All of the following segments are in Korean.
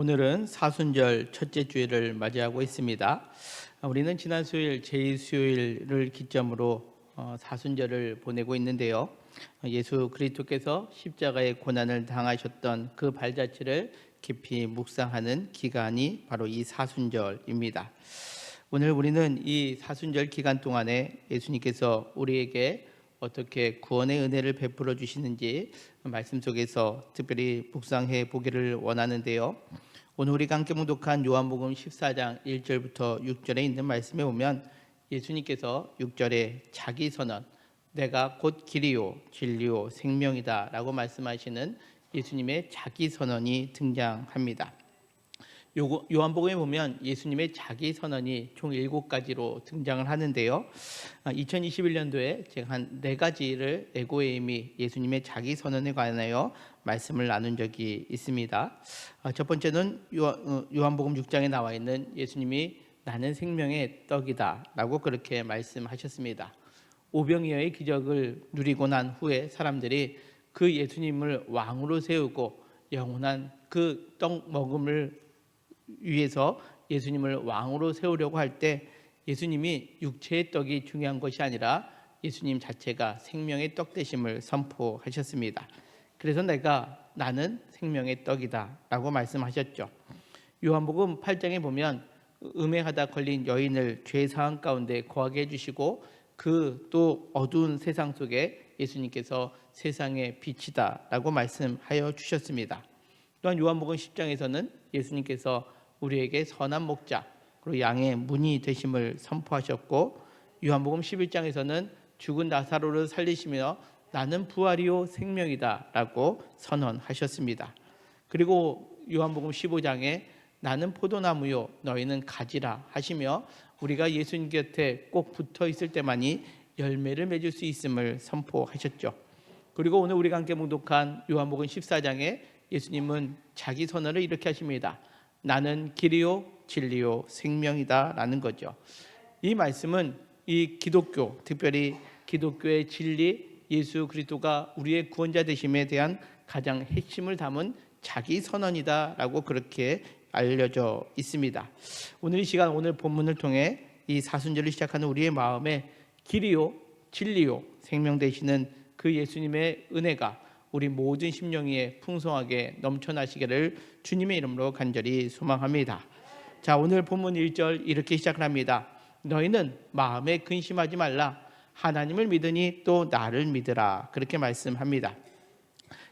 오늘은 사순절 첫째 주일을 맞이하고 있습니다. 우리는 지난 수요일 제2수요일을 기점으로 사순절을 보내고 있는데요. 예수 그리스도께서 십자가의 고난을 당하셨던 그 발자취를 깊이 묵상하는 기간이 바로 이 사순절입니다. 오늘 우리는 이 사순절 기간 동안에 예수님께서 우리에게 어떻게 구원의 은혜를 베풀어 주시는지 말씀 속에서 특별히 묵상해 보기를 원하는데요. 오늘 우리가 함께 묵독한 요한복음 14장 1절부터 6절에 있는 말씀에 보면 예수님께서 6절에 자기 선언, 내가 곧 길이요 진리요 생명이다 라고 말씀하시는 예수님의 자기 선언이 등장합니다. 요한복음에 보면 예수님의 자기 선언이 총 7가지로 등장을 하는데요. 2021년도에 제가 한 4가지를 에고에임이 예수님의 자기 선언에 관하여 말씀을 나눈 적이 있습니다. 첫 번째는 요한복음 6장에 나와 있는 예수님이 나는 생명의 떡이다 라고 그렇게 말씀하셨습니다. 오병이어의 기적을 누리고 난 후에 사람들이 그 예수님을 왕으로 세우고 영원한 그 떡 먹음을 위해서 예수님을 왕으로 세우려고 할 때 예수님이 육체의 떡이 중요한 것이 아니라 예수님 자체가 생명의 떡 되심을 선포하셨습니다. 그래서 나는 생명의 떡이다 라고 말씀하셨죠. 요한복음 8장에 보면 음행하다 걸린 여인을 죄 사함 가운데 거하게 해주시고 그 또 어두운 세상 속에 예수님께서 세상의 빛이다 라고 말씀하여 주셨습니다. 또한 요한복음 10장에서는 예수님께서 우리에게 선한 목자 그리고 양의 문이 되심을 선포하셨고, 요한복음 11장에서는 죽은 나사로를 살리시며 나는 부활이요 생명이다 라고 선언하셨습니다. 그리고 요한복음 15장에 나는 포도나무요 너희는 가지라 하시며 우리가 예수님 곁에 꼭 붙어 있을 때만이 열매를 맺을 수 있음을 선포하셨죠. 그리고 오늘 우리가 함께 묵독한 요한복음 14장에 예수님은 자기 선언을 이렇게 하십니다. 나는 길이요 진리요 생명이다 라는 거죠. 이 말씀은 이 기독교, 특별히 기독교의 진리, 예수 그리스도가 우리의 구원자 되심에 대한 가장 핵심을 담은 자기 선언이다 라고 그렇게 알려져 있습니다. 오늘 이 시간 오늘 본문을 통해 이 사순절을 시작하는 우리의 마음에 길이요 진리요 생명 되시는 그 예수님의 은혜가 우리 모든 심령 위에 풍성하게 넘쳐나시기를 주님의 이름으로 간절히 소망합니다. 자, 오늘 본문 1절 이렇게 시작을 합니다. 너희는 마음에 근심하지 말라. 하나님을 믿으니 또 나를 믿으라. 그렇게 말씀합니다.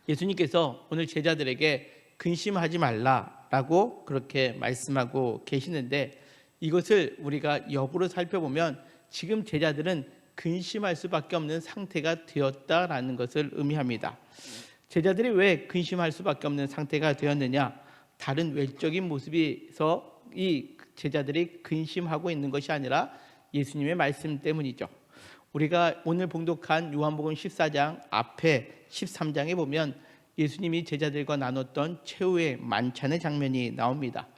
예수님께서 오늘 제자들에게 근심하지 말라라고 그렇게 말씀하고 계시는데, 이것을 우리가 역으로 살펴보면 지금 제자들은 근심할 수밖에 없는 상태가 되었다라는 것을 의미합니다. 제자들이 왜 근심할 수밖에 없는 상태가 되었느냐? 다른 외적인 모습에서 이 제자들이 근심하고 있는 것이 아니라 예수님의 말씀 때문이죠. 우리가 오늘 봉독한 요한복음 14장 앞에 13장에 보면 예수님이 제자들과 나눴던 최후의 만찬의 장면이 나옵니다.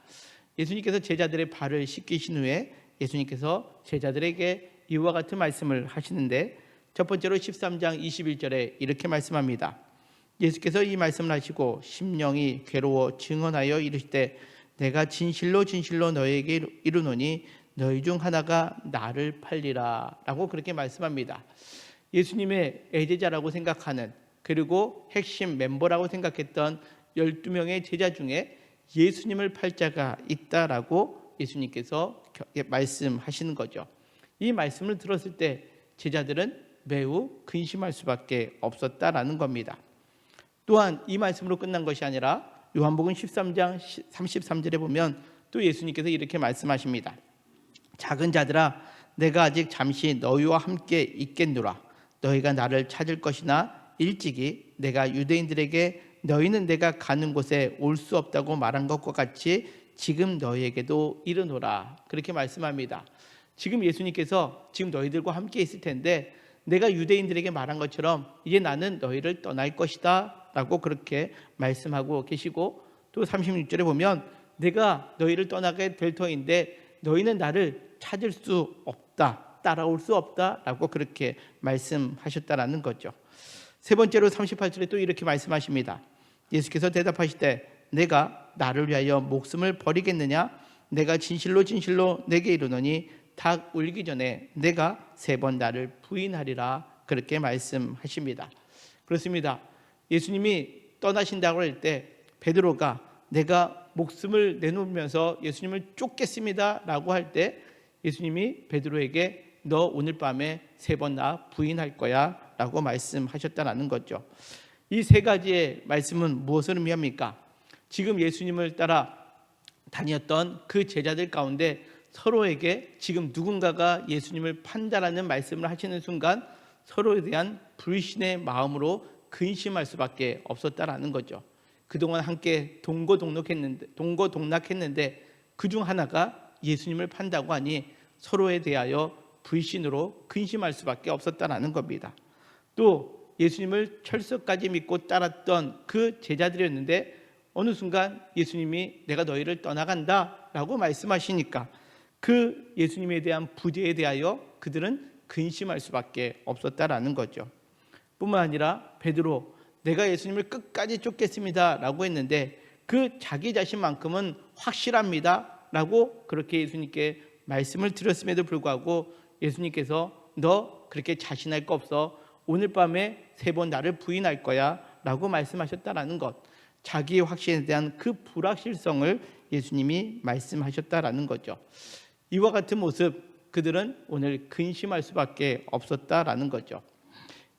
예수님께서 제자들의 발을 씻기신 후에 예수님께서 제자들에게 이와 같은 말씀을 하시는데, 첫 번째로 13장 21절에 이렇게 말씀합니다. 예수께서 이 말씀을 하시고 심령이 괴로워 증언하여 이르시되 내가 진실로 진실로 너희에게 이르노니 너희 중 하나가 나를 팔리라 라고 그렇게 말씀합니다. 예수님의 애제자라고 생각하는, 그리고 핵심 멤버라고 생각했던 12명의 제자 중에 예수님을 팔 자가 있다라고 예수님께서 말씀하시는 거죠. 이 말씀을 들었을 때 제자들은 매우 근심할 수밖에 없었다라는 겁니다. 또한 이 말씀으로 끝난 것이 아니라 요한복음 13장 33절에 보면 또 예수님께서 이렇게 말씀하십니다. 작은 자들아 내가 아직 잠시 너희와 함께 있겠노라. 너희가 나를 찾을 것이나 일찍이 내가 유대인들에게 너희는 내가 가는 곳에 올 수 없다고 말한 것과 같이 지금 너희에게도 이르노라. 그렇게 말씀합니다. 지금 예수님께서 지금 너희들과 함께 있을 텐데 내가 유대인들에게 말한 것처럼 이제 나는 너희를 떠날 것이다 라고 그렇게 말씀하고 계시고, 또 36절에 보면 내가 너희를 떠나게 될 터인데 너희는 나를 찾을 수 없다, 따라올 수 없다 라고 그렇게 말씀하셨다라는 거죠. 세 번째로 38절에 또 이렇게 말씀하십니다. 예수께서 대답하시되 내가 나를 위하여 목숨을 버리겠느냐? 내가 진실로 진실로 내게 이르노니 닭 울기 전에 내가 3번 나를 부인하리라. 그렇게 말씀하십니다. 그렇습니다. 예수님이 떠나신다고 할 때 베드로가 내가 목숨을 내놓으면서 예수님을 쫓겠습니다 라고 할 때 예수님이 베드로에게 너 오늘 밤에 3번 나 부인할 거야 라고 말씀하셨다는 거죠. 이 3가지의 말씀은 무엇을 의미합니까? 지금 예수님을 따라 다녔던 그 제자들 가운데 서로에게 지금 누군가가 예수님을 판다라는 말씀을 하시는 순간 서로에 대한 불신의 마음으로 근심할 수밖에 없었다라는 거죠. 그동안 함께 동고동락했는데 그중 하나가 예수님을 판다고 하니 서로에 대하여 불신으로 근심할 수밖에 없었다라는 겁니다. 또 예수님을 철석까지 믿고 따랐던 그 제자들이었는데 어느 순간 예수님이 내가 너희를 떠나간다 라고 말씀하시니까 그 예수님에 대한 부재에 대하여 그들은 근심할 수밖에 없었다라는 거죠. 뿐만 아니라 베드로 내가 예수님을 끝까지 쫓겠습니다 라고 했는데 그 자기 자신만큼은 확실합니다 라고 그렇게 예수님께 말씀을 드렸음에도 불구하고 예수님께서 너 그렇게 자신할 거 없어, 오늘 밤에 3번 나를 부인할 거야 라고 말씀하셨다라는 것, 자기의 확신에 대한 그 불확실성을 예수님이 말씀하셨다라는 거죠. 이와 같은 모습 그들은 오늘 근심할 수밖에 없었다라는 거죠.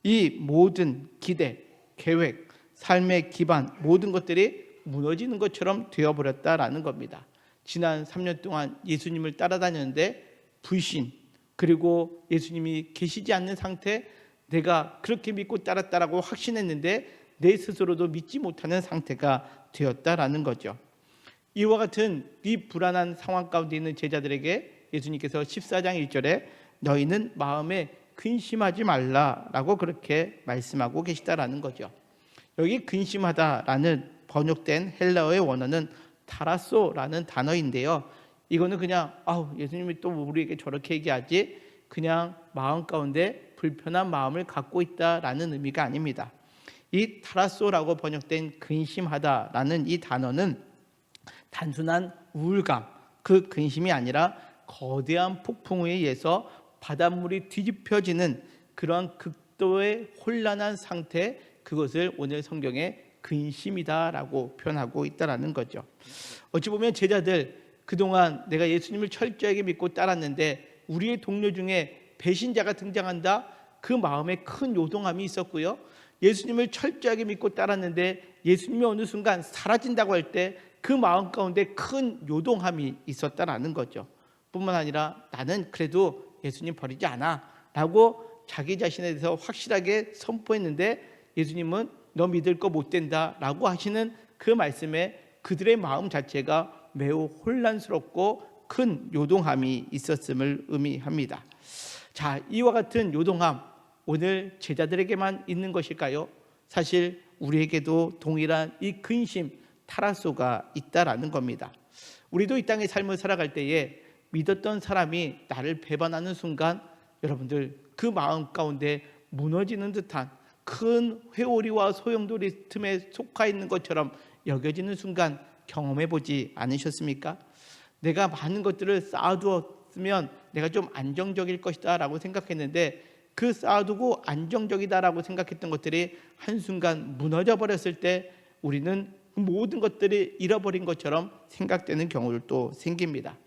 이 모든 기대, 계획, 삶의 기반 모든 것들이 무너지는 것처럼 되어버렸다라는 겁니다. 지난 3년 동안 예수님을 따라다녔는데 불신, 그리고 예수님이 계시지 않는 상태, 내가 그렇게 믿고 따랐다라고 확신했는데 내 스스로도 믿지 못하는 상태가 되었다라는 거죠. 이와 같은 이 불안한 상황 가운데 있는 제자들에게 예수님께서 14장 1절에 너희는 마음에 근심하지 말라라고 그렇게 말씀하고 계시다라는 거죠. 여기 근심하다라는 번역된 헬라어의 원어는 타라소라는 단어인데요. 이거는 그냥 예수님이 또 우리에게 저렇게 얘기하지, 그냥 마음 가운데 불편한 마음을 갖고 있다라는 의미가 아닙니다. 이 타라소라고 번역된 근심하다라는 이 단어는 단순한 우울감, 그 근심이 아니라 거대한 폭풍에 의해서 바닷물이 뒤집혀지는 그런 극도의 혼란한 상태, 그것을 오늘 성경에 근심이다라고 표현하고 있다라는 거죠. 어찌 보면 제자들 그동안 내가 예수님을 철저하게 믿고 따랐는데 우리의 동료 중에 배신자가 등장한다, 그 마음에 큰 요동함이 있었고요. 예수님을 철저하게 믿고 따랐는데 예수님이 어느 순간 사라진다고 할 때 그 마음 가운데 큰 요동함이 있었다라는 거죠. 뿐만 아니라 나는 그래도 예수님 버리지 않아 라고 자기 자신에 대해서 확실하게 선포했는데 예수님은 너 믿을 거 못 된다 라고 하시는 그 말씀에 그들의 마음 자체가 매우 혼란스럽고 큰 요동함이 있었음을 의미합니다. 자, 이와 같은 요동함 오늘 제자들에게만 있는 것일까요? 사실 우리에게도 동일한 이 근심, 타라소가 있다라는 겁니다. 우리도 이 땅의 삶을 살아갈 때에 믿었던 사람이 나를 배반하는 순간 여러분들 그 마음 가운데 무너지는 듯한 큰 회오리와 소용돌이 틈에 속하 있는 것처럼 여겨지는 순간 경험해 보지 않으셨습니까? 내가 많은 것들을 쌓아두었으면 내가 좀 안정적일 것이다 라고 생각했는데 그 쌓아두고 안정적이다라고 생각했던 것들이 한순간 무너져 버렸을 때 우리는 모든 것들이 잃어버린 것처럼 생각되는 경우도 생깁니다.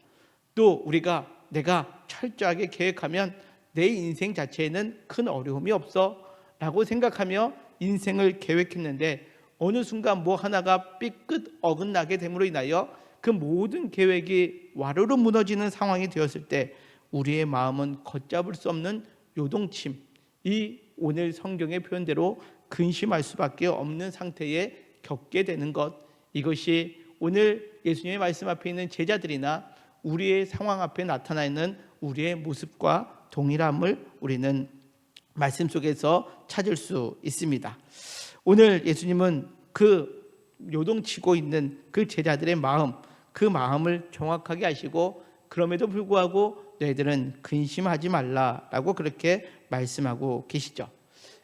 또 우리가 내가 철저하게 계획하면 내 인생 자체에는 큰 어려움이 없어 라고 생각하며 인생을 계획했는데 어느 순간 뭐 하나가 삐끗 어긋나게 됨으로 인하여 그 모든 계획이 와르르 무너지는 상황이 되었을 때 우리의 마음은 걷잡을 수 없는 요동침, 이 오늘 성경의 표현대로 근심할 수밖에 없는 상태에 겪게 되는 것, 이것이 오늘 예수님의 말씀 앞에 있는 제자들이나 우리의 상황 앞에 나타나 있는 우리의 모습과 동일함을 우리는 말씀 속에서 찾을 수 있습니다. 오늘 예수님은 그 요동치고 있는 그 제자들의 마음, 그 마음을 정확하게 아시고 그럼에도 불구하고 너희들은 근심하지 말라라고 그렇게 말씀하고 계시죠.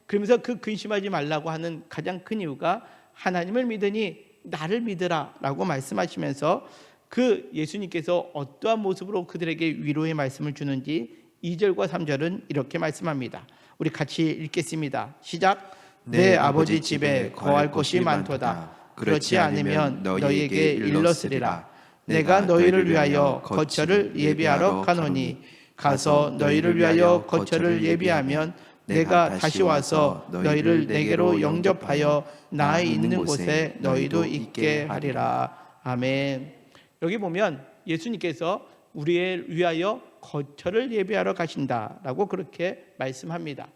그러면서 그 근심하지 말라고 하는 가장 큰 이유가 하나님을 믿으니 나를 믿으라 라고 말씀하시면서 그 예수님께서 어떠한 모습으로 그들에게 위로의 말씀을 주는지 2절과 3절은 이렇게 말씀합니다. 우리 같이 읽겠습니다. 시작. 내 아버지 집에 거할 곳이 많도다. 그렇지 않으면 너희에게 일렀으리라. 내가 너희를 위하여 거처를 예비하러 가노니 가서 너희를 위하여 거처를 예비하면 내가 다시 와서 너희를 내게로 영접하여 나 있는 곳에 너희도 있게 하리라. 아멘. 여기 보면 예수님께서 우리를 위하여 거처를 예비하러 가신다라고 그렇게 말씀합니다.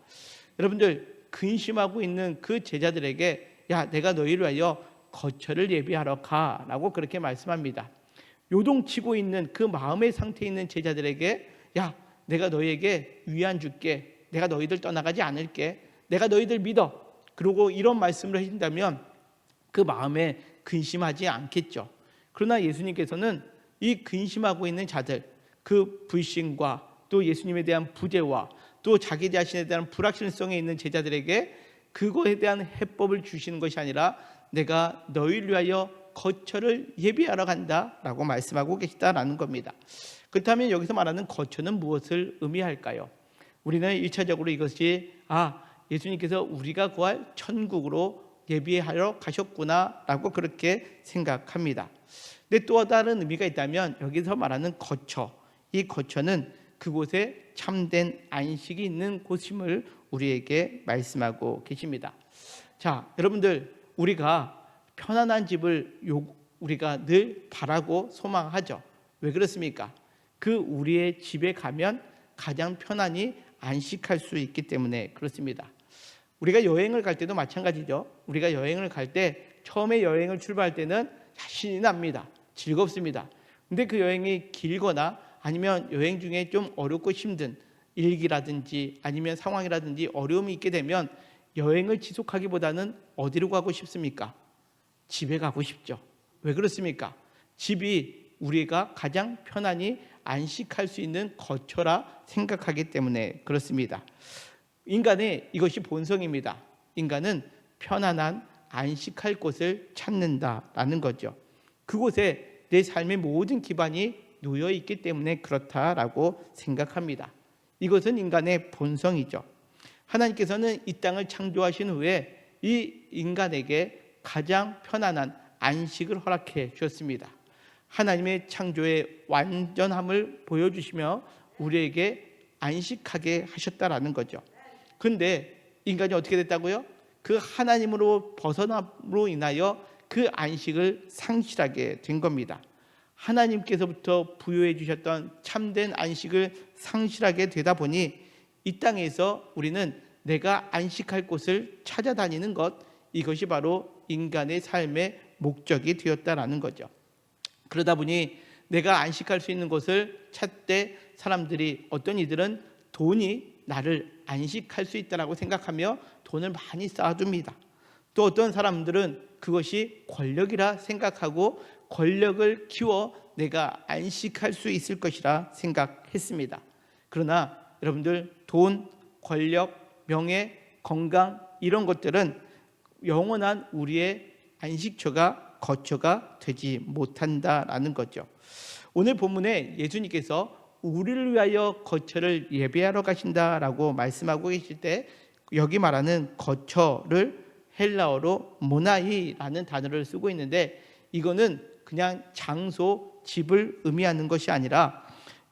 여러분들 근심하고 있는 그 제자들에게 야, 내가 너희를 위하여 거처를 예비하러 가라고 그렇게 말씀합니다. 요동치고 있는 그 마음의 상태에 있는 제자들에게 야, 내가 너희에게 위안 줄게. 내가 너희들 떠나가지 않을게. 내가 너희들 믿어. 그리고 이런 말씀을 하신다면 그 마음에 근심하지 않겠죠. 그러나 예수님께서는 이 근심하고 있는 자들, 그 불신과 또 예수님에 대한 부재와 또 자기 자신에 대한 불확실성에 있는 제자들에게 그거에 대한 해법을 주시는 것이 아니라 내가 너희를 위하여 거처를 예비하러 간다라고 말씀하고 계시다라는 겁니다. 그렇다면 여기서 말하는 거처는 무엇을 의미할까요? 우리는 1차적으로 이것이 예수님께서 우리가 구할 천국으로 예비하러 가셨구나라고 그렇게 생각합니다. 근데 또 다른 의미가 있다면 여기서 말하는 거처, 이 거처는 그곳에 참된 안식이 있는 곳임을 우리에게 말씀하고 계십니다. 자, 여러분들 우리가 편안한 집을 우리가 늘 바라고 소망하죠. 왜 그렇습니까? 그 우리의 집에 가면 가장 편안히 안식할 수 있기 때문에 그렇습니다. 우리가 여행을 갈 때도 마찬가지죠. 우리가 여행을 갈 때 처음에 여행을 출발할 때는 자신이 납니다. 즐겁습니다. 근데 그 여행이 길거나 아니면 여행 중에 좀 어렵고 힘든 일기라든지 아니면 상황이라든지 어려움이 있게 되면 여행을 지속하기보다는 어디로 가고 싶습니까? 집에 가고 싶죠. 왜 그렇습니까? 집이 우리가 가장 편안히 안식할 수 있는 거처라 생각하기 때문에 그렇습니다. 인간의 이것이 본성입니다. 인간은 편안한 안식할 곳을 찾는다라는 거죠. 그곳에 내 삶의 모든 기반이 놓여 있기 때문에 그렇다라고 생각합니다. 이것은 인간의 본성이죠. 하나님께서는 이 땅을 창조하신 후에 이 인간에게 가장 편안한 안식을 허락해 주셨습니다. 하나님의 창조의 완전함을 보여주시며 우리에게 안식하게 하셨다라는 거죠. 그런데 인간이 어떻게 됐다고요? 그 하나님으로 벗어남으로 인하여 그 안식을 상실하게 된 겁니다. 하나님께서부터 부여해 주셨던 참된 안식을 상실하게 되다 보니 이 땅에서 우리는 내가 안식할 곳을 찾아다니는 것, 이것이 바로 인간의 삶의 목적이 되었다라는 거죠. 그러다 보니 내가 안식할 수 있는 곳을 찾되 사람들이 어떤 이들은 돈이 나를 안식할 수 있다라고 생각하며 돈을 많이 쌓아둡니다. 또 어떤 사람들은 그것이 권력이라 생각하고 권력을 키워 내가 안식할 수 있을 것이라 생각했습니다. 그러나 여러분들 돈, 권력, 명예, 건강 이런 것들은 영원한 우리의 안식처가 거처가 되지 못한다라는 거죠. 오늘 본문에 예수님께서 우리를 위하여 거처를 예배하러 가신다라고 말씀하고 계실 때 여기 말하는 거처를 헬라어로 모나이라는 단어를 쓰고 있는데 이거는 그냥 장소, 집을 의미하는 것이 아니라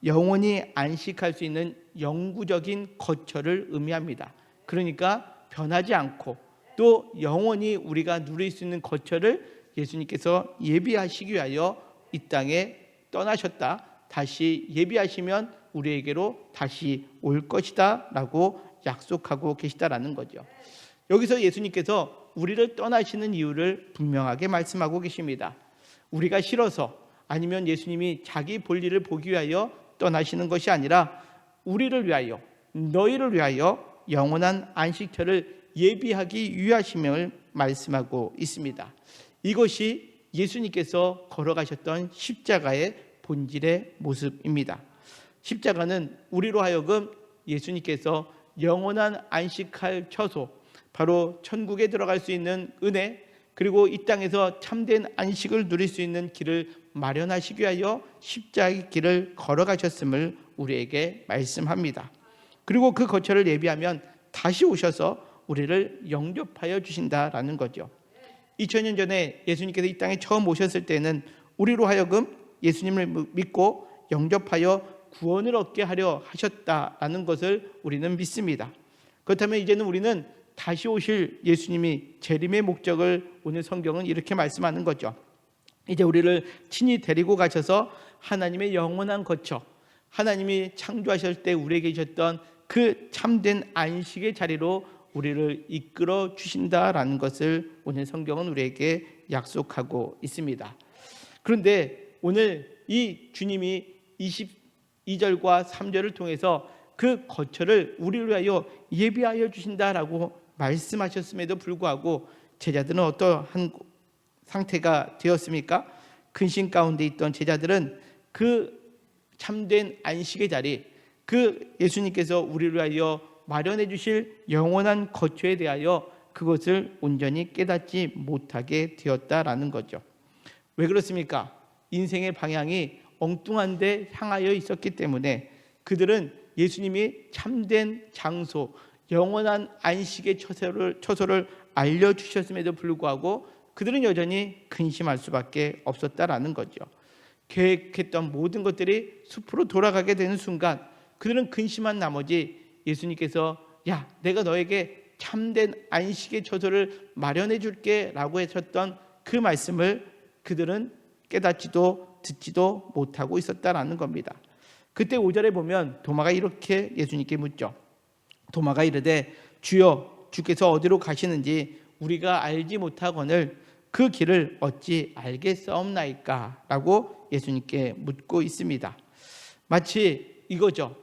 영원히 안식할 수 있는 영구적인 거처를 의미합니다. 그러니까 변하지 않고 또 영원히 우리가 누릴 수 있는 거처를 예수님께서 예비하시기 위하여 이 땅에 떠나셨다. 다시 예비하시면 우리에게로 다시 올 것이다 라고 약속하고 계시다라는 거죠. 여기서 예수님께서 우리를 떠나시는 이유를 분명하게 말씀하고 계십니다. 우리가 싫어서 아니면 예수님이 자기 볼일을 보기 위하여 떠나시는 것이 아니라 우리를 위하여, 너희를 위하여 영원한 안식처를 예비하기 위하심을 말씀하고 있습니다. 이것이 예수님께서 걸어가셨던 십자가의 본질의 모습입니다. 십자가는 우리로 하여금 예수님께서 영원한 안식할 처소, 바로 천국에 들어갈 수 있는 은혜, 그리고 이 땅에서 참된 안식을 누릴 수 있는 길을 마련하시기 위하여 십자가의 길을 걸어가셨음을 우리에게 말씀합니다. 그리고 그 거처를 예비하면 다시 오셔서 우리를 영접하여 주신다라는 거죠. 2000년 전에 예수님께서 이 땅에 처음 오셨을 때는 우리로 하여금 예수님을 믿고 영접하여 구원을 얻게 하려 하셨다라는 것을 우리는 믿습니다. 그렇다면 이제는 우리는 다시 오실 예수님이 재림의 목적을 오늘 성경은 이렇게 말씀하는 거죠. 이제 우리를 친히 데리고 가셔서 하나님의 영원한 거처, 하나님이 창조하실 때 우리에게 주셨던 그 참된 안식의 자리로 우리를 이끌어 주신다라는 것을 오늘 성경은 우리에게 약속하고 있습니다. 그런데 오늘 이 주님이 22절과 3절을 통해서 그 거처를 우리를 위하여 예비하여 주신다라고 말씀하셨음에도 불구하고 제자들은 어떠한 상태가 되었습니까? 근심 가운데 있던 제자들은 그 참된 안식의 자리, 그 예수님께서 우리를 위하여 마련해 주실 영원한 거처에 대하여 그것을 온전히 깨닫지 못하게 되었다라는 거죠. 왜 그렇습니까? 인생의 방향이 엉뚱한 데 향하여 있었기 때문에 그들은 예수님이 참된 장소, 영원한 안식의 처소를 알려주셨음에도 불구하고 그들은 여전히 근심할 수밖에 없었다라는 거죠. 계획했던 모든 것들이 숲으로 돌아가게 되는 순간 그들은 근심한 나머지 예수님께서 야, 내가 너에게 참된 안식의 처소를 마련해 줄게 라고 하셨던 그 말씀을 그들은 깨닫지도 듣지도 못하고 있었다라는 겁니다. 그때 5절에 보면 도마가 이렇게 예수님께 묻죠. 도마가 이르되 주여, 주께서 어디로 가시는지 우리가 알지 못하거늘 그 길을 어찌 알겠사옵나이까? 라고 예수님께 묻고 있습니다. 마치 이거죠.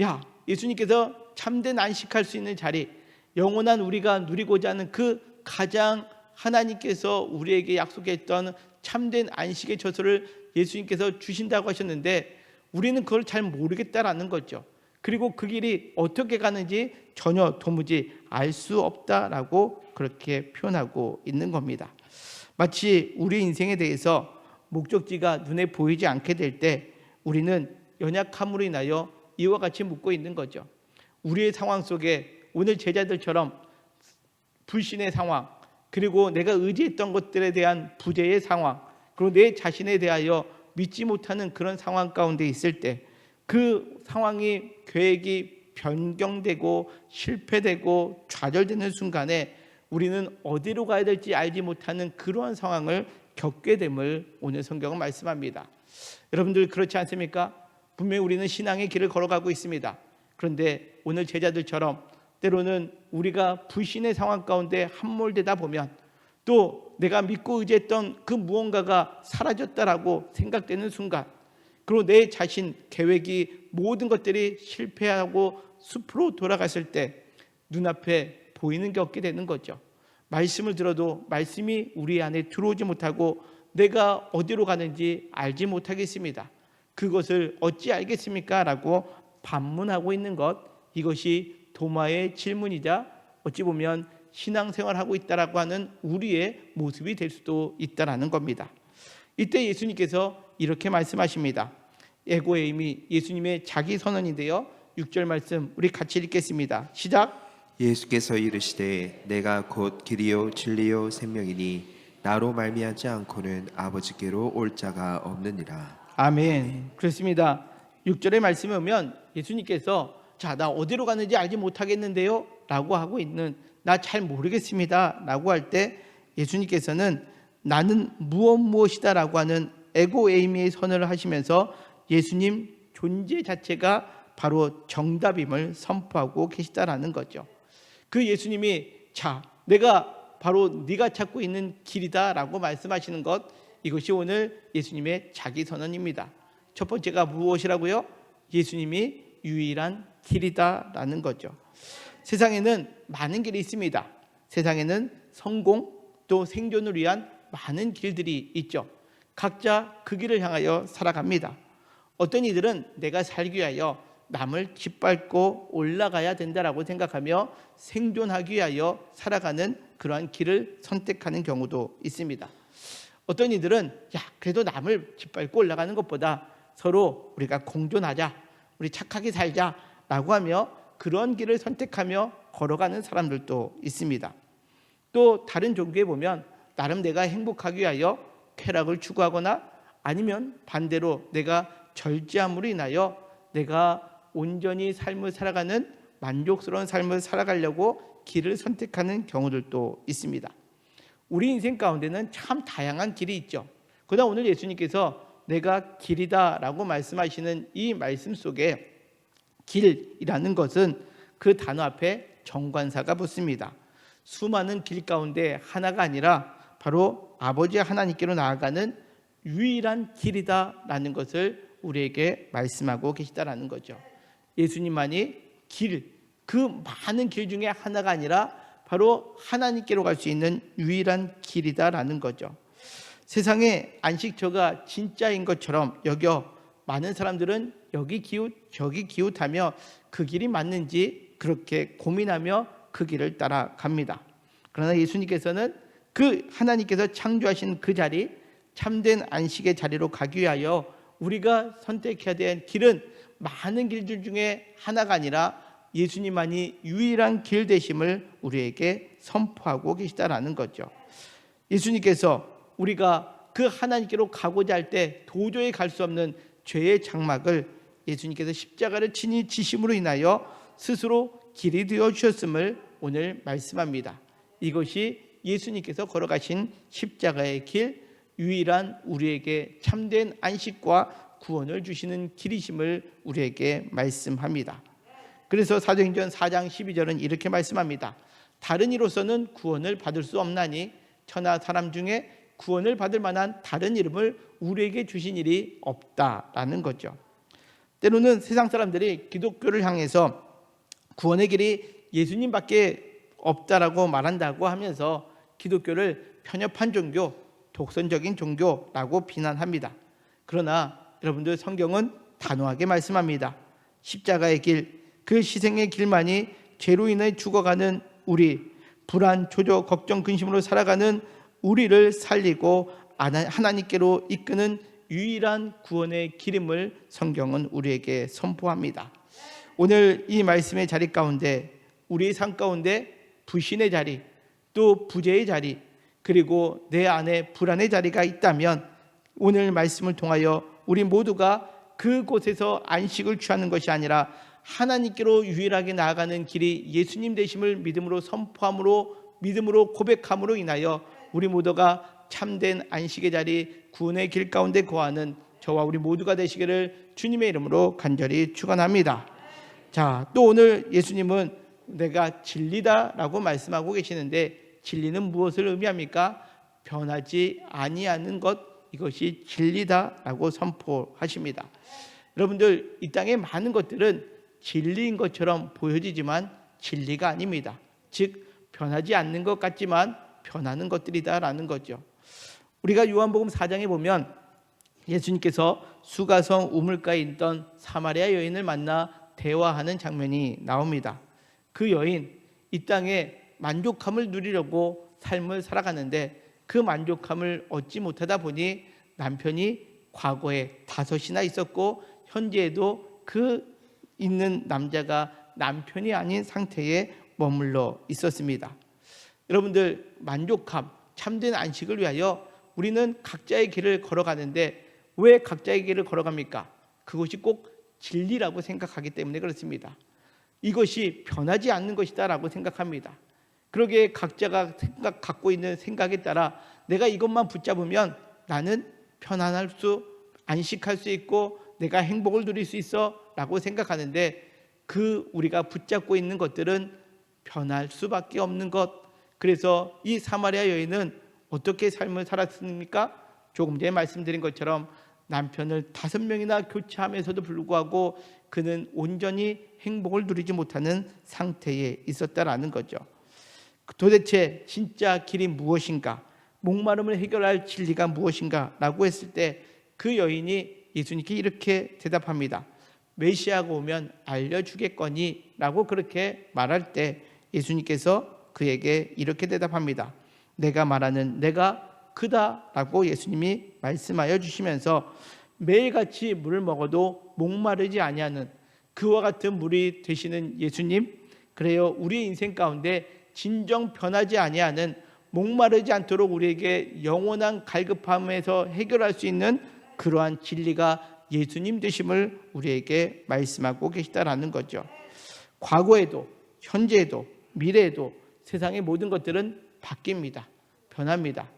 야, 예수님께서 참된 안식할 수 있는 자리, 영원한 우리가 누리고자 하는 그 가장 하나님께서 우리에게 약속했던 참된 안식의 처소를 예수님께서 주신다고 하셨는데 우리는 그걸 잘 모르겠다라는 거죠. 그리고 그 길이 어떻게 가는지 전혀 도무지 알 수 없다라고 그렇게 표현하고 있는 겁니다. 마치 우리 인생에 대해서 목적지가 눈에 보이지 않게 될 때 우리는 연약함으로 인하여 이와 같이 묻고 있는 거죠. 우리의 상황 속에 오늘 제자들처럼 불신의 상황, 그리고 내가 의지했던 것들에 대한 부재의 상황, 그리고 내 자신에 대하여 믿지 못하는 그런 상황 가운데 있을 때 그 상황이 계획이 변경되고 실패되고 좌절되는 순간에 우리는 어디로 가야 될지 알지 못하는 그러한 상황을 겪게 됨을 오늘 성경은 말씀합니다. 여러분들 그렇지 않습니까? 분명히 우리는 신앙의 길을 걸어가고 있습니다. 그런데 오늘 제자들처럼 때로는 우리가 불신의 상황 가운데 함몰되다 보면 또 내가 믿고 의지했던 그 무언가가 사라졌다라고 생각되는 순간, 그리고 내 자신 계획이 모든 것들이 실패하고 숲으로 돌아갔을 때 눈앞에 보이는 게 없게 되는 거죠. 말씀을 들어도 말씀이 우리 안에 들어오지 못하고 내가 어디로 가는지 알지 못하겠습니다. 그것을 어찌 알겠습니까? 라고 반문하고 있는 것, 이것이 도마의 질문이자 어찌 보면 신앙생활하고 있다라고 하는 우리의 모습이 될 수도 있다라는 겁니다. 이때 예수님께서 이렇게 말씀하십니다. 에고에임이 예수님의 자기 선언인데요. 6절 말씀 우리 같이 읽겠습니다. 시작. 예수께서 이르시되 내가 곧 길이요 진리요 생명이니 나로 말미암지 않고는 아버지께로 올 자가 없느니라. 아멘. 그렇습니다. 6절의 말씀에 오면 예수님께서 자, 나 어디로 가는지 알지 못하겠는데요 라고 하고 있는, 나 잘 모르겠습니다 라고 할 때 예수님께서는 나는 무엇이다 라고 하는 에고에이미의 선언을 하시면서 예수님 존재 자체가 바로 정답임을 선포하고 계시다라는 거죠. 그 예수님이 자, 내가 바로 네가 찾고 있는 길이다 라고 말씀하시는 것, 이것이 오늘 예수님의 자기 선언입니다. 첫 번째가 무엇이라고요? 예수님이 유일한 길이다 라는 거죠. 세상에는 많은 길이 있습니다. 세상에는 성공 또 생존을 위한 많은 길들이 있죠. 각자 그 길을 향하여 살아갑니다. 어떤 이들은 내가 살기 위하여 남을 짓밟고 올라가야 된다라고 생각하며 생존하기 위하여 살아가는 그러한 길을 선택하는 경우도 있습니다. 어떤 이들은 그래도 남을 짓밟고 올라가는 것보다 서로 우리가 공존하자, 우리 착하게 살자라고 하며 그런 길을 선택하며 걸어가는 사람들도 있습니다. 또 다른 종교에 보면 나름 내가 행복하기 위하여 쾌락을 추구하거나 아니면 반대로 내가 절제함으로 인하여 내가 온전히 삶을 살아가는 만족스러운 삶을 살아가려고 길을 선택하는 경우들도 있습니다. 우리 인생 가운데는 참 다양한 길이 있죠. 그러나 오늘 예수님께서 내가 길이다라고 말씀하시는 이 말씀 속에 길이라는 것은 그 단어 앞에 정관사가 붙습니다. 수많은 길 가운데 하나가 아니라 바로 아버지 하나님께로 나아가는 유일한 길이다라는 것을 우리에게 말씀하고 계시다라는 거죠. 예수님만이 길, 그 많은 길 중에 하나가 아니라 바로 하나님께로 갈 수 있는 유일한 길이다라는 거죠. 세상에 안식처가 진짜인 것처럼 여겨 많은 사람들은 여기 기웃 저기 기웃하며 그 길이 맞는지 그렇게 고민하며 그 길을 따라갑니다. 그러나 예수님께서는 그 하나님께서 창조하신 그 자리, 참된 안식의 자리로 가기 위하여 우리가 선택해야 될 길은 많은 길들 중에 하나가 아니라 예수님만이 유일한 길 되심을 우리에게 선포하고 계시다라는 거죠. 예수님께서 우리가 그 하나님께로 가고자 할 때 도저히 갈 수 없는 죄의 장막을 예수님께서 십자가를 친히 지심으로 인하여 스스로 길이 되어 주셨음을 오늘 말씀합니다. 이것이 예수님께서 걸어가신 십자가의 길, 유일한 우리에게 참된 안식과 구원을 주시는 길이심을 우리에게 말씀합니다. 그래서 사도행전 4장 12절은 이렇게 말씀합니다. 다른 이로서는 구원을 받을 수 없나니 천하 사람 중에 구원을 받을 만한 다른 이름을 우리에게 주신 일이 없다라는 거죠. 때로는 세상 사람들이 기독교를 향해서 구원의 길이 예수님밖에 없다라고 말한다고 하면서 기독교를 편협한 종교, 독선적인 종교라고 비난합니다. 그러나 여러분들 성경은 단호하게 말씀합니다. 십자가의 길, 그 희생의 길만이 죄로 인해 죽어가는 우리, 불안, 조조, 걱정, 근심으로 살아가는 우리를 살리고 하나님께로 이끄는 유일한 구원의 길임을 성경은 우리에게 선포합니다. 오늘 이 말씀의 자리 가운데 우리의 삶 가운데 불신의 자리, 또 부재의 자리, 그리고 내 안에 불안의 자리가 있다면 오늘 말씀을 통하여 우리 모두가 그곳에서 안식을 취하는 것이 아니라 하나님께로 유일하게 나아가는 길이 예수님 되심을 믿음으로 선포함으로, 믿음으로 고백함으로 인하여 우리 모두가 참된 안식의 자리, 구원의 길 가운데 거하는 저와 우리 모두가 되시기를 주님의 이름으로 간절히 축원합니다. 자, 또 오늘 예수님은 내가 진리다라고 말씀하고 계시는데 진리는 무엇을 의미합니까? 변하지 아니하는 것, 이것이 진리다라고 선포하십니다. 여러분들, 이 땅의 많은 것들은 진리인 것처럼 보여지지만 진리가 아닙니다. 즉 변하지 않는 것 같지만 변하는 것들이다라는 거죠. 우리가 요한복음 4장에 보면 예수님께서 수가성 우물가에 있던 사마리아 여인을 만나 대화하는 장면이 나옵니다. 그 여인, 이 땅에 만족함을 누리려고 삶을 살아가는데 그 만족함을 얻지 못하다 보니 남편이 과거에 5이나 있었고 현재에도 그 있는 남자가 남편이 아닌 상태에 머물러 있었습니다. 여러분들, 만족함, 참된 안식을 위하여 우리는 각자의 길을 걸어가는데 왜 각자의 길을 걸어갑니까? 그것이 꼭 진리라고 생각하기 때문에 그렇습니다. 이것이 변하지 않는 것이다 라고 생각합니다. 그러기에 각자가 갖고 있는 생각에 따라 내가 이것만 붙잡으면 나는 편안할 수, 안식할 수 있고 내가 행복을 누릴 수 있어 라고 생각하는데 그 우리가 붙잡고 있는 것들은 변할 수밖에 없는 것. 그래서 이 사마리아 여인은 어떻게 삶을 살았습니까? 조금 전에 말씀드린 것처럼 남편을 5명이나 교체하면서도 불구하고 그는 온전히 행복을 누리지 못하는 상태에 있었다라는 거죠. 도대체 진짜 길이 무엇인가? 목마름을 해결할 진리가 무엇인가? 라고 했을 때 그 여인이 예수님께 이렇게 대답합니다. 메시아가 오면 알려주겠거니 라고 그렇게 말할 때 예수님께서 그에게 이렇게 대답합니다. 내가 말하는 내가 그다 라고 예수님이 말씀하여 주시면서 매일같이 물을 먹어도 목마르지 아니하는 그와 같은 물이 되시는 예수님, 그래요, 우리의 인생 가운데 진정 변하지 아니하는, 목마르지 않도록 우리에게 영원한 갈급함에서 해결할 수 있는 그러한 진리가 예수님 되심을 우리에게 말씀하고 계시다라는 거죠. 과거에도 현재에도 미래에도 세상의 모든 것들은 바뀝니다. 변합니다.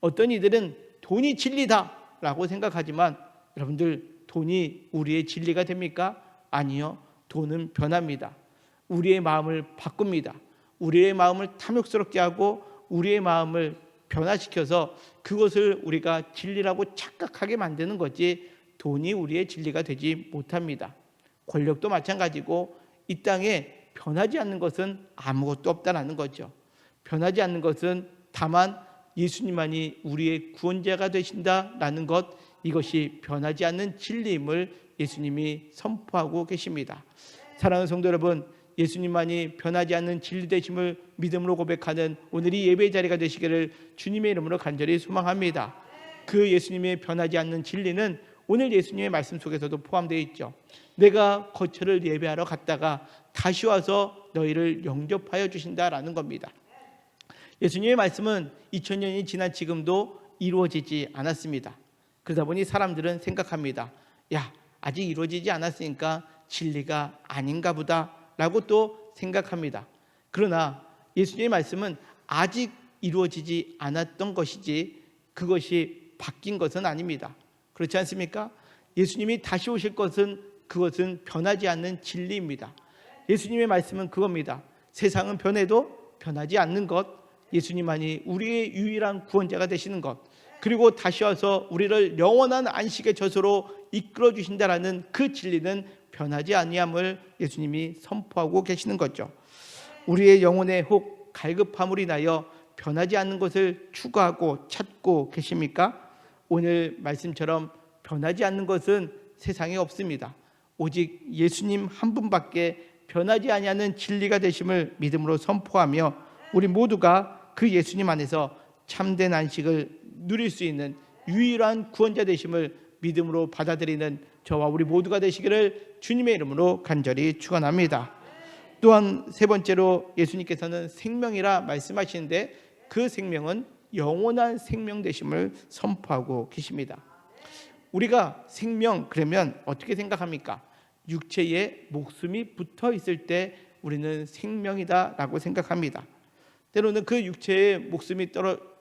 어떤 이들은 돈이 진리다라고 생각하지만 여러분들, 돈이 우리의 진리가 됩니까? 아니요. 돈은 변합니다. 우리의 마음을 바꿉니다. 우리의 마음을 탐욕스럽게 하고 우리의 마음을 변화시켜서 그것을 우리가 진리라고 착각하게 만드는 거지, 돈이 우리의 진리가 되지 못합니다. 권력도 마찬가지고 이 땅에 변하지 않는 것은 아무것도 없다는 거죠. 변하지 않는 것은 다만 예수님만이 우리의 구원자가 되신다라는 것, 이것이 변하지 않는 진리임을 예수님이 선포하고 계십니다. 사랑하는 성도 여러분, 예수님만이 변하지 않는 진리 되심을 믿음으로 고백하는 오늘이 예배의 자리가 되시기를 주님의 이름으로 간절히 소망합니다. 그 예수님의 변하지 않는 진리는 오늘 예수님의 말씀 속에서도 포함되어 있죠. 내가 거처를 예배하러 갔다가 다시 와서 너희를 영접하여 주신다라는 겁니다. 예수님의 말씀은 2000년이 지난 지금도 이루어지지 않았습니다. 그러다 보니 사람들은 생각합니다. 야, 아직 이루어지지 않았으니까 진리가 아닌가 보다 라고 또 생각합니다. 그러나 예수님의 말씀은 아직 이루어지지 않았던 것이지 그것이 바뀐 것은 아닙니다. 그렇지 않습니까? 예수님이 다시 오실 것은, 그것은 변하지 않는 진리입니다. 예수님의 말씀은 그겁니다. 세상은 변해도 변하지 않는 것, 예수님만이 우리의 유일한 구원자가 되시는 것, 그리고 다시 와서 우리를 영원한 안식의 젖으로 이끌어 주신다라는 그 진리는 변하지 아니함을 예수님이 선포하고 계시는 거죠. 우리의 영혼의 혹 갈급함으로 인하여 변하지 않는 것을 추구하고 찾고 계십니까? 오늘 말씀처럼 변하지 않는 것은 세상에 없습니다. 오직 예수님 한 분밖에 변하지 아니하는 진리가 되심을 믿음으로 선포하며 우리 모두가 그 예수님 안에서 참된 안식을 누릴 수 있는 유일한 구원자 되심을 믿음으로 받아들이는 저와 우리 모두가 되시기를 주님의 이름으로 간절히 축원합니다. 또한 세 번째로 예수님께서는 생명이라 말씀하시는데 그 생명은 영원한 생명 되심을 선포하고 계십니다. 우리가 생명 그러면 어떻게 생각합니까? 육체에 목숨이 붙어 있을 때 우리는 생명이다라고 생각합니다. 때로는 그 육체의 목숨이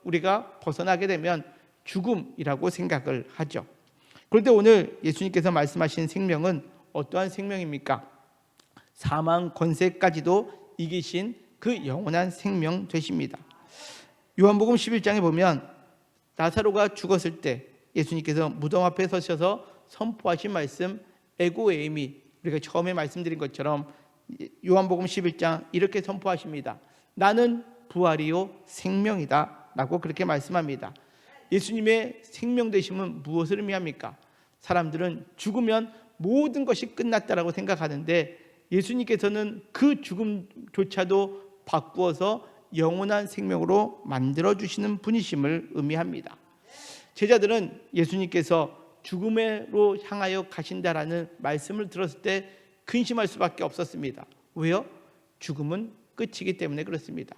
우리가 벗어나게 되면 죽음이라고 생각을 하죠. 그런데 오늘 예수님께서 말씀하신 생명은 어떠한 생명입니까? 사망 권세까지도 이기신 그 영원한 생명 되십니다. 요한복음 11장에 보면 나사로가 죽었을 때 예수님께서 무덤 앞에 서셔서 선포하신 말씀 에고 에이미, 우리가 처음에 말씀드린 것처럼 요한복음 11장 이렇게 선포하십니다. 나는 부활이요 생명이다 라고 그렇게 말씀합니다. 예수님의 생명 되심은 무엇을 의미합니까? 사람들은 죽으면 모든 것이 끝났다라고 생각하는데 예수님께서는 그 죽음조차도 바꾸어서 영원한 생명으로 만들어주시는 분이심을 의미합니다. 제자들은 예수님께서 죽음으로 향하여 가신다라는 말씀을 들었을 때 근심할 수밖에 없었습니다. 왜요? 죽음은 끝이기 때문에 그렇습니다.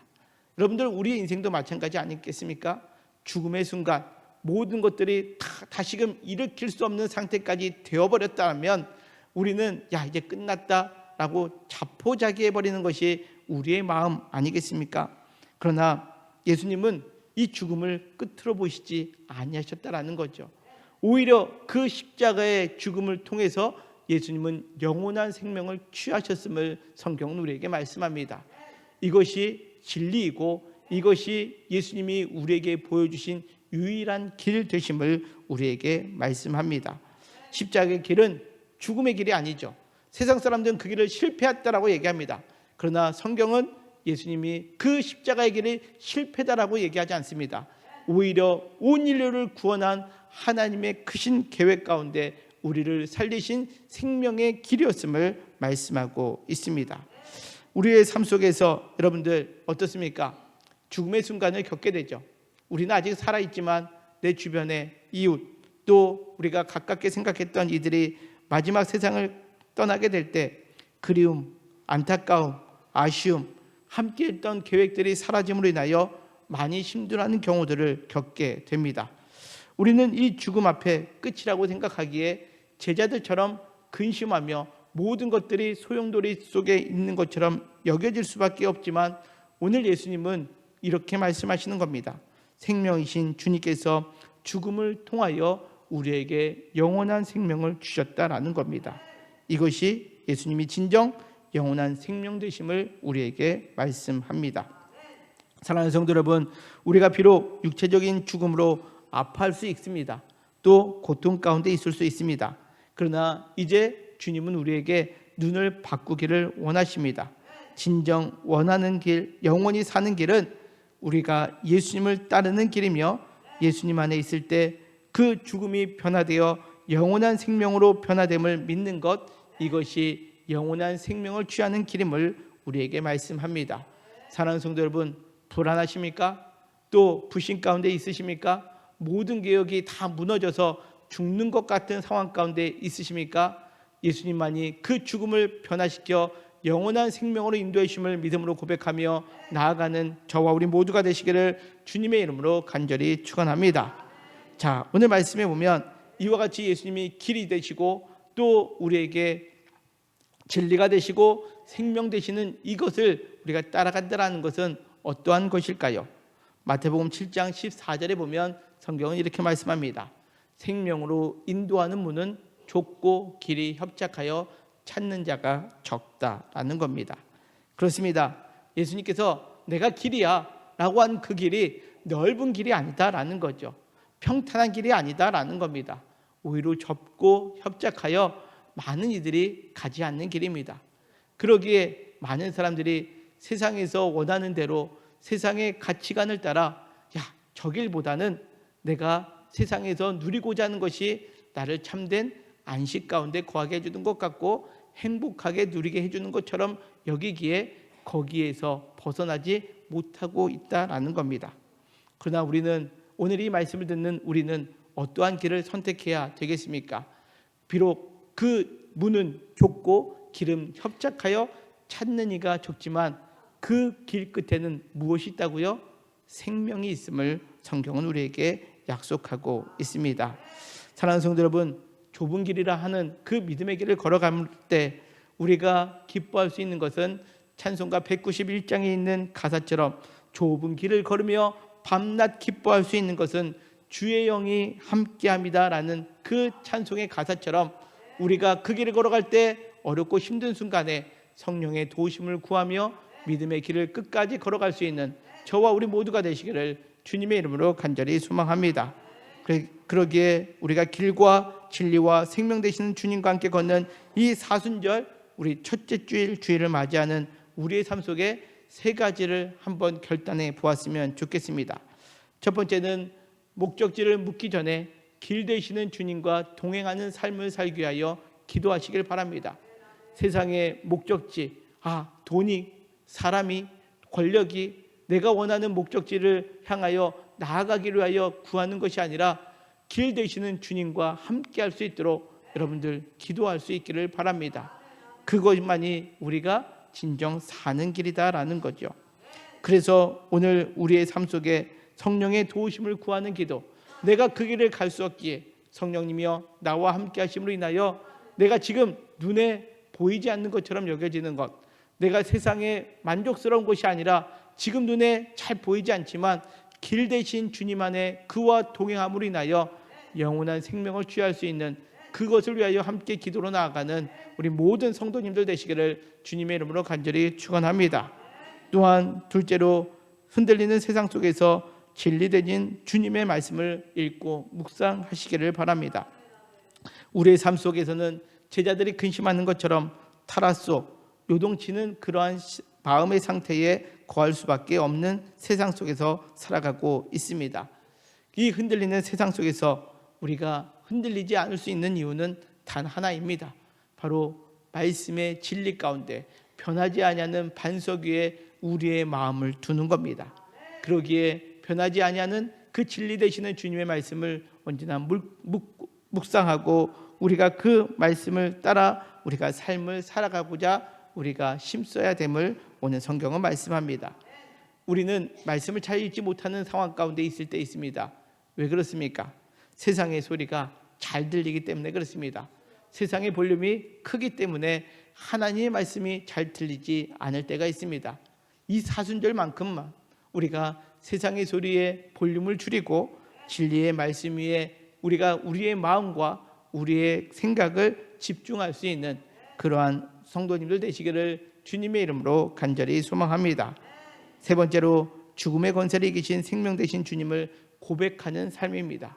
여러분들, 우리의 인생도 마찬가지 아니겠습니까? 죽음의 순간 모든 것들이 다시금 일으킬 수 없는 상태까지 되어버렸다면 우리는 야, 이제 끝났다라고 자포자기해버리는 것이 우리의 마음 아니겠습니까? 그러나 예수님은 이 죽음을 끝으로 보시지 아니하셨다라는 거죠. 오히려 그 십자가의 죽음을 통해서 예수님은 영원한 생명을 취하셨음을 성경은 우리에게 말씀합니다. 이것이 진리이고 이것이 예수님이 우리에게 보여주신 유일한 길 되심을 우리에게 말씀합니다. 십자가의 길은 죽음의 길이 아니죠. 세상 사람들은 그 길을 실패했다라고 얘기합니다. 그러나 성경은 예수님이 그 십자가의 길이 실패다라고 얘기하지 않습니다. 오히려 온 인류를 구원한 하나님의 크신 계획 가운데 우리를 살리신 생명의 길이었음을 말씀하고 있습니다. 우리의 삶 속에서 여러분들 어떻습니까? 죽음의 순간을 겪게 되죠. 우리는 아직 살아있지만 내 주변의 이웃, 또 우리가 가깝게 생각했던 이들이 마지막 세상을 떠나게 될 때 그리움, 안타까움, 아쉬움, 함께했던 계획들이 사라짐으로 인하여 많이 힘들어하는 경우들을 겪게 됩니다. 우리는 이 죽음 앞에 끝이라고 생각하기에 제자들처럼 근심하며 모든 것들이 소용돌이 속에 있는 것처럼 여겨질 수밖에 없지만 오늘 예수님은 이렇게 말씀하시는 겁니다. 생명이신 주님께서 죽음을 통하여 우리에게 영원한 생명을 주셨다라는 겁니다. 이것이 예수님이 진정 영원한 생명 되심을 우리에게 말씀합니다. 사랑하는 성도 여러분, 우리가 비록 육체적인 죽음으로 아파할 수 있습니다. 또 고통 가운데 있을 수 있습니다. 그러나 이제 주님은 우리에게 눈을 바꾸기를 원하십니다. 진정 원하는 길, 영원히 사는 길은 우리가 예수님을 따르는 길이며 예수님 안에 있을 때 그 죽음이 변화되어 영원한 생명으로 변화됨을 믿는 것, 이것이 영원한 생명을 취하는 길임을 우리에게 말씀합니다. 사랑하는 성도 여러분, 불안하십니까? 또 불신 가운데 있으십니까? 모든 개혁이 다 무너져서 죽는 것 같은 상황 가운데 있으십니까? 예수님만이 그 죽음을 변화시켜 영원한 생명으로 인도해 주심을 믿음으로 고백하며 나아가는 저와 우리 모두가 되시기를 주님의 이름으로 간절히 축원합니다. 자, 오늘 말씀에 보면 이와 같이 예수님이 길이 되시고 또 우리에게 진리가 되시고 생명 되시는 이것을 우리가 따라간다는 것은 어떠한 것일까요? 마태복음 7장 14절에 보면 성경은 이렇게 말씀합니다. 생명으로 인도하는 문은 좁고 길이 협착하여 찾는 자가 적다라는 겁니다. 그렇습니다. 예수님께서 내가 길이야 라고 한 그 길이 넓은 길이 아니다라는 거죠. 평탄한 길이 아니다라는 겁니다. 오히려 좁고 협착하여 많은 이들이 가지 않는 길입니다. 그러기에 많은 사람들이 세상에서 원하는 대로 세상의 가치관을 따라 저 길보다는 내가 세상에서 누리고자 하는 것이 나를 참된 안식 가운데 거하게 해주는 것 같고 행복하게 누리게 해주는 것처럼 여기기에 거기에서 벗어나지 못하고 있다라는 겁니다. 그러나 우리는 오늘 이 말씀을 듣는 우리는 어떠한 길을 선택해야 되겠습니까? 비록 그 문은 좁고 길은 협착하여 찾는 이가 적지만 그 길 끝에는 무엇이 있다고요? 생명이 있음을 성경은 우리에게 약속하고 있습니다. 사랑하는 성도 여러분, 좁은 길이라 하는 그 믿음의 길을 걸어갈 때 우리가 기뻐할 수 있는 것은 찬송가 191장에 있는 가사처럼 좁은 길을 걸으며 밤낮 기뻐할 수 있는 것은 주의 영이 함께합니다라는 그 찬송의 가사처럼 우리가 그 길을 걸어갈 때 어렵고 힘든 순간에 성령의 도우심을 구하며 믿음의 길을 끝까지 걸어갈 수 있는 저와 우리 모두가 되시기를 주님의 이름으로 간절히 소망합니다. 그러기에 우리가 길과 진리와 생명 되시는 주님과 함께 걷는 이 사순절, 우리 첫째 주일을 맞이하는 우리의 삶 속에 세 가지를 한번 결단해 보았으면 좋겠습니다. 첫 번째는 목적지를 묻기 전에 길 되시는 주님과 동행하는 삶을 살기 위하여 기도하시길 바랍니다. 세상의 목적지, 돈이, 사람이, 권력이 내가 원하는 목적지를 향하여 나아가기를 위하여 구하는 것이 아니라 길 되시는 주님과 함께 할 수 있도록 여러분들 기도할 수 있기를 바랍니다. 그것만이 우리가 진정 사는 길이다라는 거죠. 그래서 오늘 우리의 삶 속에 성령의 도우심을 구하는 기도, 내가 그 길을 갈 수 없기에 성령님이여 나와 함께 하심으로 인하여 내가 지금 눈에 보이지 않는 것처럼 여겨지는 것, 내가 세상에 만족스러운 것이 아니라 지금 눈에 잘 보이지 않지만 길 대신 주님 안에 그와 동행함으로 인하여 영원한 생명을 취할 수 있는 그것을 위하여 함께 기도로 나아가는 우리 모든 성도님들 되시기를 주님의 이름으로 간절히 축원합니다. 또한 둘째로 흔들리는 세상 속에서 진리되신 주님의 말씀을 읽고 묵상하시기를 바랍니다. 우리의 삶 속에서는 제자들이 근심하는 것처럼 타락속, 요동치는 그러한 마음의 상태에 거할 수밖에 없는 세상 속에서 살아가고 있습니다. 이 흔들리는 세상 속에서 우리가 흔들리지 않을 수 있는 이유는 단 하나입니다. 바로 말씀의 진리 가운데 변하지 아니하는 반석 위에 우리의 마음을 두는 겁니다. 그러기에 변하지 아니하는 그 진리 되시는 주님의 말씀을 언제나 묵상하고 우리가 그 말씀을 따라 우리가 삶을 살아가고자 우리가 힘써야 됨을 오늘 성경은 말씀합니다. 우리는 말씀을 잘 읽지 못하는 상황 가운데 있을 때 있습니다. 왜 그렇습니까? 세상의 소리가 잘 들리기 때문에 그렇습니다. 세상의 볼륨이 크기 때문에 하나님의 말씀이 잘 들리지 않을 때가 있습니다. 이 사순절만큼만 우리가 세상의 소리에 볼륨을 줄이고 진리의 말씀 위에 우리가 우리의 마음과 우리의 생각을 집중할 수 있는 그러한 성도님들 되시기를 주님의 이름으로 간절히 소망합니다. 세 번째로 죽음의 권세를 이기신 생명 되신 주님을 고백하는 삶입니다.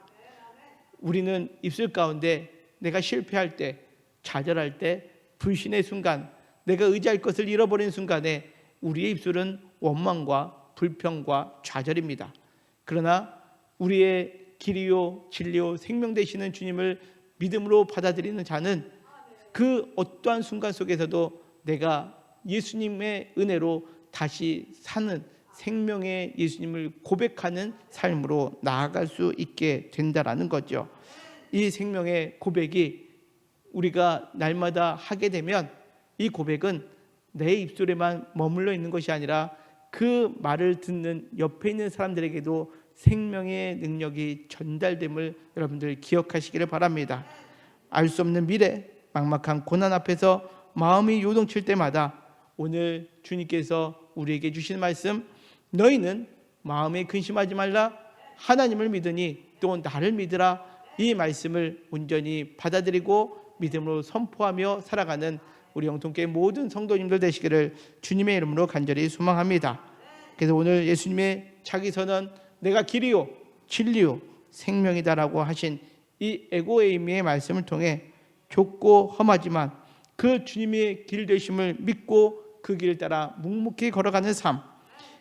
우리는 입술 가운데 내가 실패할 때, 좌절할 때, 불신의 순간, 내가 의지할 것을 잃어버린 순간에 우리의 입술은 원망과 불평과 좌절입니다. 그러나 우리의 길이요 진리요 생명 되시는 주님을 믿음으로 받아들이는 자는 그 어떠한 순간 속에서도 내가 예수님의 은혜로 다시 사는 생명의 예수님을 고백하는 삶으로 나아갈 수 있게 된다라는 거죠. 이 생명의 고백이 우리가 날마다 하게 되면 이 고백은 내 입술에만 머물러 있는 것이 아니라 그 말을 듣는 옆에 있는 사람들에게도 생명의 능력이 전달됨을 여러분들 기억하시기를 바랍니다. 알 수 없는 미래, 막막한 고난 앞에서 마음이 요동칠 때마다 오늘 주님께서 우리에게 주신 말씀, 너희는 마음에 근심하지 말라, 하나님을 믿으니 또 나를 믿으라. 이 말씀을 온전히 받아들이고 믿음으로 선포하며 살아가는 우리 영통교회 모든 성도님들 되시기를 주님의 이름으로 간절히 소망합니다. 그래서 오늘 예수님의 자기 선언, 내가 길이요 진리요 생명이다라고 하신 이 에고에이미의 말씀을 통해 좁고 험하지만 그 주님의 길 되심을 믿고 그 길을 따라 묵묵히 걸어가는 삶,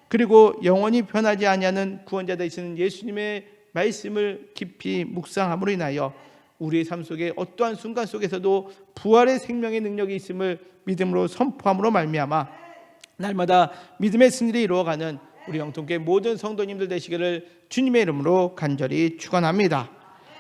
그리고 영원히 변하지 아니하는 구원자 되시는 예수님의 말씀을 깊이 묵상함으로 인하여 우리의 삶 속에 어떠한 순간 속에서도 부활의 생명의 능력이 있음을 믿음으로 선포함으로 말미암아 날마다 믿음의 승리를 이루어가는 우리 영통교회 모든 성도님들 되시기를 주님의 이름으로 간절히 축원합니다.